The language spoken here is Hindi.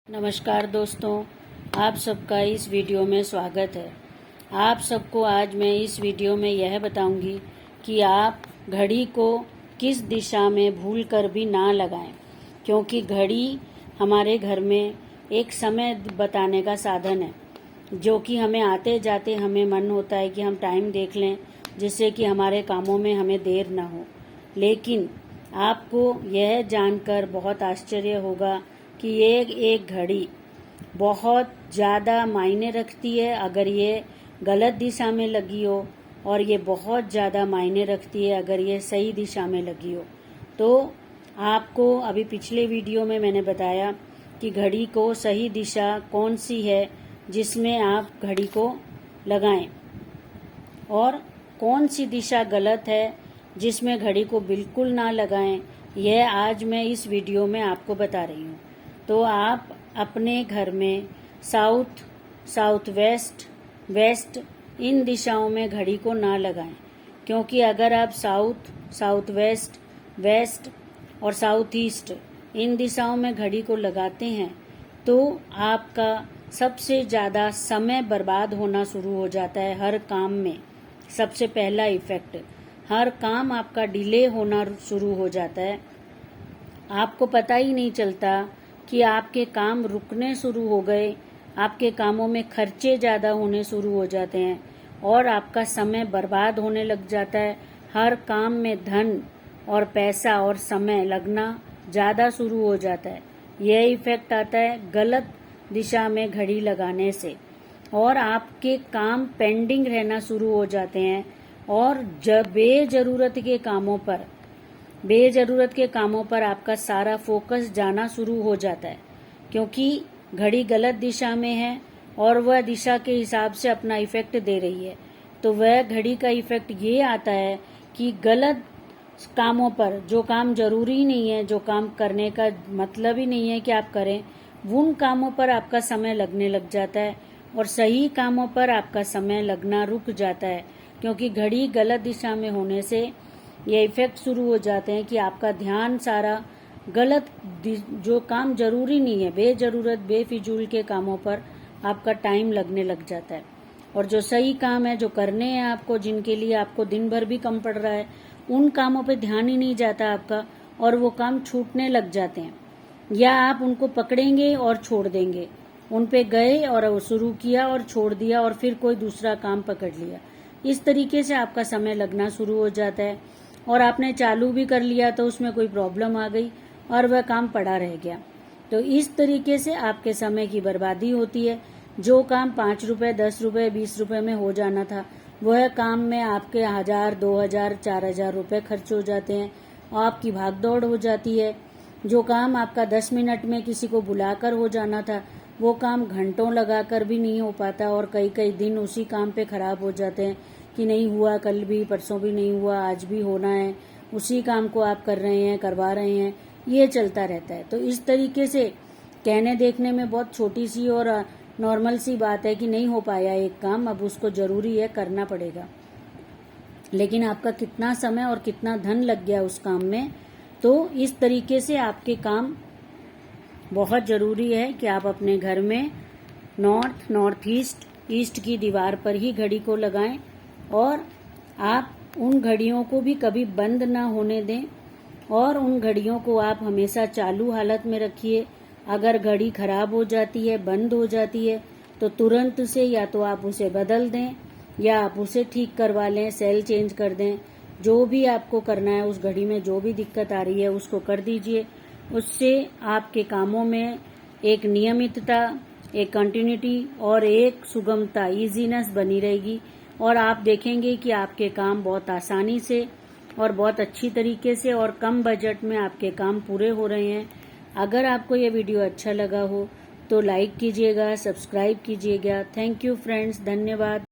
नमस्कार दोस्तों, आप सबका इस वीडियो में स्वागत है। आप सबको आज मैं इस वीडियो में यह बताऊंगी कि आप घड़ी को किस दिशा में भूल कर भी ना लगाएं, क्योंकि घड़ी हमारे घर में एक समय बताने का साधन है, जो कि हमें आते जाते हमें मन होता है कि हम टाइम देख लें, जिससे कि हमारे कामों में हमें देर ना हो। लेकिन आपको यह जानकर बहुत आश्चर्य होगा कि एक घड़ी बहुत ज़्यादा मायने रखती है अगर ये गलत दिशा में लगी हो, और ये बहुत ज़्यादा मायने रखती है अगर ये सही दिशा में लगी हो। तो आपको अभी पिछले वीडियो में मैंने बताया कि घड़ी को सही दिशा कौन सी है जिसमें आप घड़ी को लगाएं, और कौन सी दिशा गलत है जिसमें घड़ी को बिल्कुल ना लगाएं। यह आज मैं इस वीडियो में आपको बता रही हूँ। तो आप अपने घर में साउथ, साउथ वेस्ट, वेस्ट इन दिशाओं में घड़ी को ना लगाएं, क्योंकि अगर आप साउथ, साउथ वेस्ट, वेस्ट और साउथ ईस्ट इन दिशाओं में घड़ी को लगाते हैं तो आपका सबसे ज़्यादा समय बर्बाद होना शुरू हो जाता है हर काम में। सबसे पहला इफेक्ट, हर काम आपका डिले होना शुरू हो जाता है। आपको पता ही नहीं चलता कि आपके काम रुकने शुरू हो गए, आपके कामों में खर्चे ज़्यादा होने शुरू हो जाते हैं और आपका समय बर्बाद होने लग जाता है। हर काम में धन और पैसा और समय लगना ज़्यादा शुरू हो जाता है। यह इफेक्ट आता है गलत दिशा में घड़ी लगाने से, और आपके काम पेंडिंग रहना शुरू हो जाते हैं और बेजरूरत के कामों पर आपका सारा फोकस जाना शुरू हो जाता है, क्योंकि घड़ी गलत दिशा में है और वह दिशा के हिसाब से अपना इफेक्ट दे रही है। तो वह घड़ी का इफेक्ट ये आता है कि गलत कामों पर, जो काम जरूरी नहीं है, जो काम करने का मतलब ही नहीं है कि आप करें, उन कामों पर आपका समय लगने लग जाता है और सही कामों पर आपका समय लगना रुक जाता है, क्योंकि घड़ी गलत दिशा में होने से ये इफेक्ट शुरू हो जाते हैं कि आपका ध्यान सारा गलत, जो काम जरूरी नहीं है, बेजरूरत बेफिजूल के कामों पर आपका टाइम लगने लग जाता है, और जो सही काम है, जो करने हैं आपको, जिनके लिए आपको दिन भर भी कम पड़ रहा है, उन कामों पे ध्यान ही नहीं जाता आपका और वो काम छूटने लग जाते हैं, या आप उनको पकड़ेंगे और छोड़ देंगे। उन पे गए और शुरू किया और छोड़ दिया और फिर कोई दूसरा काम पकड़ लिया। इस तरीके से आपका समय लगना शुरू हो जाता है, और आपने चालू भी कर लिया तो उसमें कोई प्रॉब्लम आ गई और वह काम पड़ा रह गया। तो इस तरीके से आपके समय की बर्बादी होती है। जो काम 5 रुपए, 10 रुपए, 20 रुपए में हो जाना था, वह काम में आपके 1000, 2000, 4000 रुपए खर्च हो जाते हैं और आपकी भागदौड़ हो जाती है। जो काम आपका 10 मिनट में किसी को बुलाकर हो जाना था, वो काम घंटों लगाकर भी नहीं हो पाता और कई कई दिन उसी काम पे खराब हो जाते हैं कि नहीं हुआ, कल भी, परसों भी नहीं हुआ, आज भी होना है। उसी काम को आप कर रहे हैं, करवा रहे हैं, ये चलता रहता है। तो इस तरीके से कहने देखने में बहुत छोटी सी और नॉर्मल सी बात है कि नहीं हो पाया एक काम, अब उसको जरूरी है, करना पड़ेगा, लेकिन आपका कितना समय और कितना धन लग गया उस काम में। तो इस तरीके से आपके काम बहुत जरूरी है कि आप अपने घर में नॉर्थ, नॉर्थ ईस्ट, ईस्ट की दीवार पर ही घड़ी को लगाएं, और आप उन घड़ियों को भी कभी बंद ना होने दें, और उन घड़ियों को आप हमेशा चालू हालत में रखिए। अगर घड़ी खराब हो जाती है, बंद हो जाती है, तो तुरंत से या तो आप उसे बदल दें या आप उसे ठीक करवा लें, सेल चेंज कर दें। जो भी आपको करना है, उस घड़ी में जो भी दिक्कत आ रही है उसको कर दीजिए। उससे आपके कामों में एक नियमितता, एक कंटिन्यूटी और एक सुगमता, इजीनेस बनी रहेगी, और आप देखेंगे कि आपके काम बहुत आसानी से और बहुत अच्छी तरीके से और कम बजट में आपके काम पूरे हो रहे हैं। अगर आपको ये वीडियो अच्छा लगा हो तो लाइक कीजिएगा, सब्सक्राइब कीजिएगा। थैंक यू फ्रेंड्स, धन्यवाद।